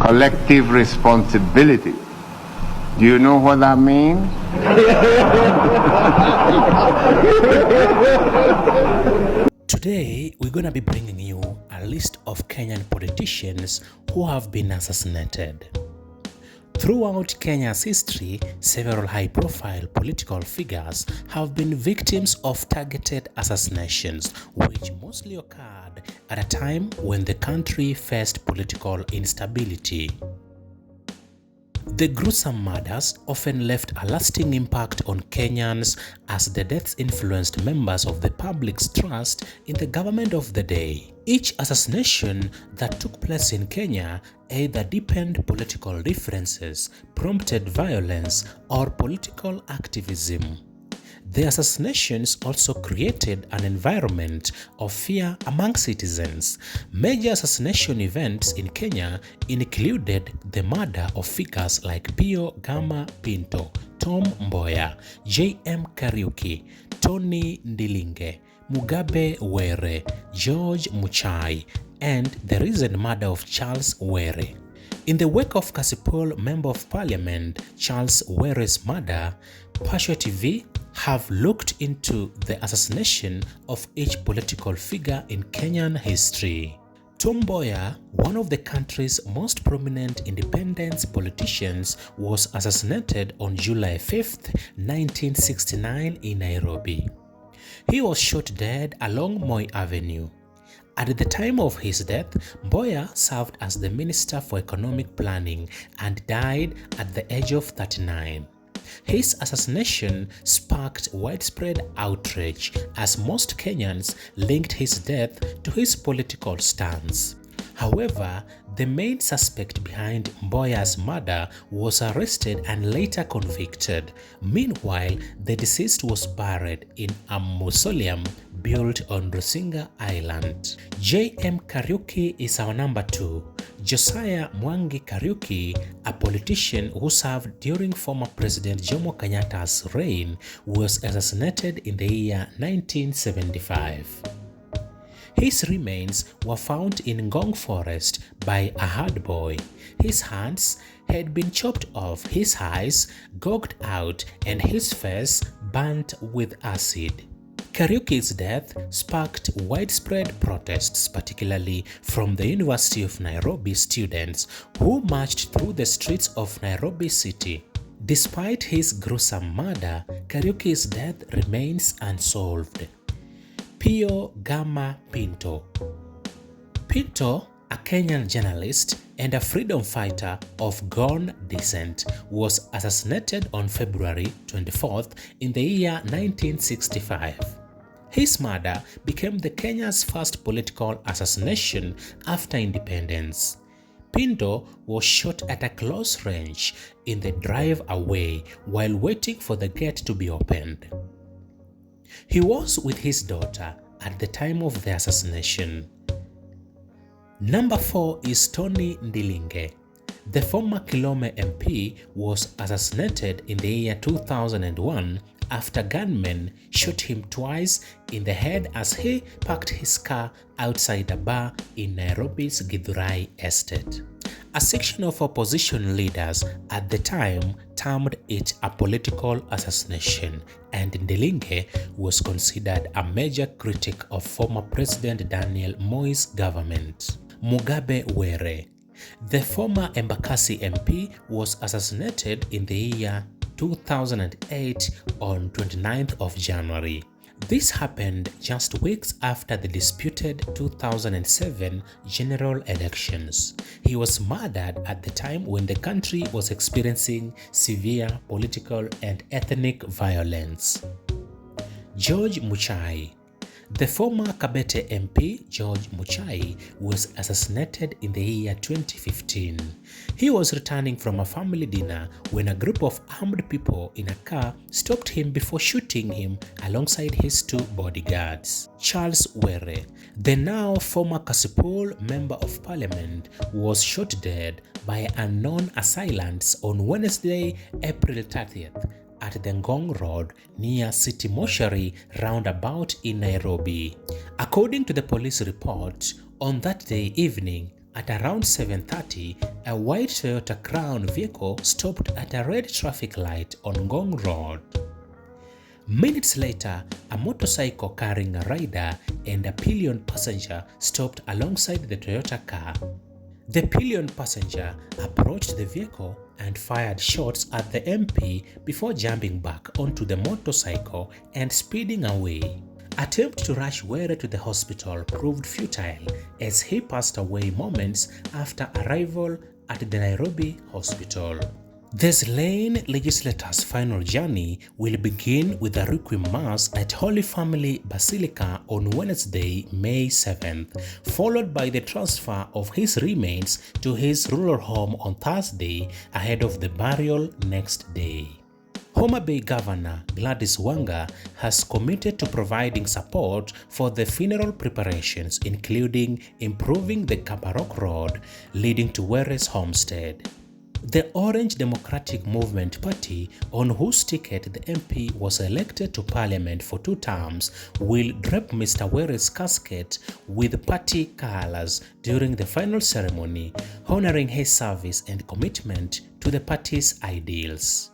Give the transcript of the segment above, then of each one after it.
collective responsibility. Do you know what that means? Today, we're going to be bringing you a list of Kenyan politicians who have been assassinated. Throughout Kenya's history, several high-profile political figures have been victims of targeted assassinations, which mostly occurred at a time when the country faced political instability. The gruesome murders often left a lasting impact on Kenyans, as the deaths influenced members of the public's trust in the government of the day. Each assassination that took place in Kenya either deepened political differences, prompted violence, or political activism. The assassinations also created an environment of fear among citizens. Major assassination events in Kenya included the murder of figures like Pio Gama Pinto, Tom Mboya, JM Kariuki, Tony Ndilinge, Mugabe Were, George Muchai, and the recent murder of Charles Were. In the wake of Kasipul Member of Parliament Charles Were's murder, Pasha TV have looked into the assassination of each political figure in Kenyan history. Tom Mboya, one of the country's most prominent independence politicians, was assassinated on July 5, 1969 in Nairobi. He was shot dead along Moi Avenue. At the time of his death, Mboya served as the Minister for Economic Planning and died at the age of 39. His assassination sparked widespread outrage, as most Kenyans linked his death to his political stance. However, the main suspect behind Mboya's murder was arrested and later convicted. Meanwhile, the deceased was buried in a mausoleum built on Rusinga Island. JM Kariuki is our number 2. Josiah Mwangi Kariuki, a politician who served during former President Jomo Kenyatta's reign, was assassinated in the year 1975. His remains were found in Ngong Forest by a herd boy. His hands had been chopped off, his eyes gouged out, and his face burnt with acid. Kariuki's death sparked widespread protests, particularly from the University of Nairobi students who marched through the streets of Nairobi city. Despite his gruesome murder, Kariuki's death remains unsolved. Pio Gama Pinto. Pinto, a Kenyan journalist and a freedom fighter of Gon descent, was assassinated on February 24th in the year 1965. His murder became the Kenya's first political assassination after independence. Pinto was shot at a close range in the drive away while waiting for the gate to be opened. He was with his daughter at the time of the assassination. Number 4 is Tony Ndilinge. The former KlLLED MP was assassinated in the year 2001 after gunmen shot him twice in the head as he parked his car outside a bar in Nairobi's Githurai estate. A section of opposition leaders at the time termed it a political assassination, and Ndilinge was considered a major critic of former President Daniel Moi's government. Mugabe Were. The former Embakasi MP was assassinated in the year 2008 on 29th of January. This happened just weeks after the disputed 2007 general elections. He was murdered at the time when the country was experiencing severe political and ethnic violence. George Muchai. The former Kabete MP, George Muchai, was assassinated in the year 2015. He was returning from a family dinner when a group of armed people in a car stopped him before shooting him alongside his 2 bodyguards. Charles Were, the now former Kasipul Member of Parliament, was shot dead by unknown assailants on Wednesday, April 30th. At the Ngong Road near City Mortuary roundabout in Nairobi. According to the police report, on that day evening, At around 7:30, a white Toyota Crown vehicle stopped at a red traffic light on Ngong Road. Minutes later, a motorcycle carrying a rider and a pillion passenger stopped alongside the Toyota car. The pillion passenger approached the vehicle and fired shots at the MP before jumping back onto the motorcycle and speeding away. Attempt to rush Were to the hospital proved futile as he passed away moments after arrival at the Nairobi hospital. The slain legislator's final journey will begin with a Requiem Mass at Holy Family Basilica on Wednesday, May 7th, followed by the transfer of his remains to his rural home on Thursday ahead of the burial next day. Homa Bay Governor Gladys Wanga has committed to providing support for the funeral preparations, including improving the Kabarok Road leading to Were's homestead. The Orange Democratic Movement Party, on whose ticket the MP was elected to Parliament for 2 terms, will drape Mr. Were's casket with party colors during the final ceremony, honoring his service and commitment to the party's ideals.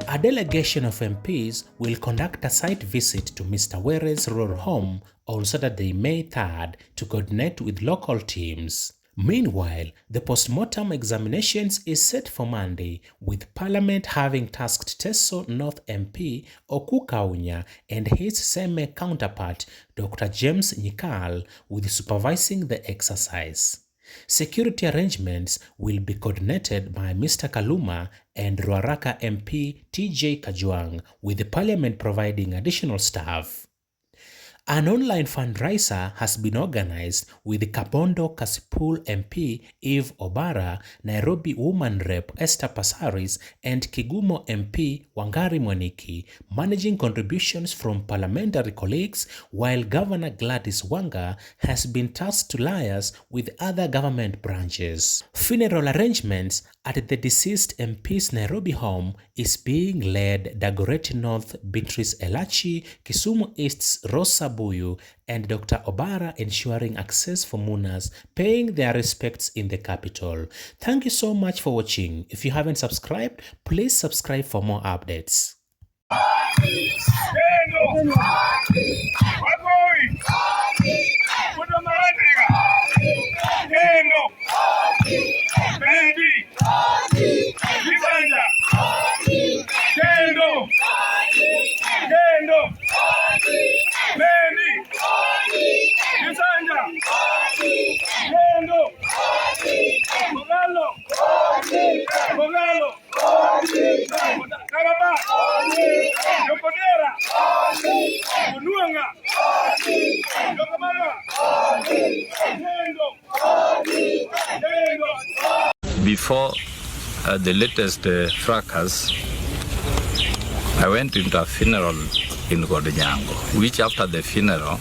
A delegation of MPs will conduct a site visit to Mr. Were's rural home on Saturday, May 3rd to coordinate with local teams. Meanwhile, the post-mortem examinations is set for Monday, with Parliament having tasked Teso North MP Oku Kaunya and his Seme counterpart Dr. James Nyikal with supervising the exercise. Security arrangements will be coordinated by Mr. Kaluma and Ruaraka MP TJ Kajwang, with the Parliament providing additional staff. An online fundraiser has been organized with Kabondo Kasipul MP Eve Obara, Nairobi Woman Rep Esther Passaris, and Kigumo MP Wangari Mwaniki, managing contributions from parliamentary colleagues, while Governor Gladys Wanga has been tasked to liaise with other government branches. Funeral arrangements at the deceased MP's Nairobi home is being led Dagoretti North Beatrice Elachi, Kisumu East's Rosa Buyu, and Dr. Obara, ensuring access for Munas paying their respects in the capital. Thank you so much for watching. If you haven't subscribed, please subscribe for more updates. Before the latest fracas, I went into a funeral in Godonyango, which after the funeral,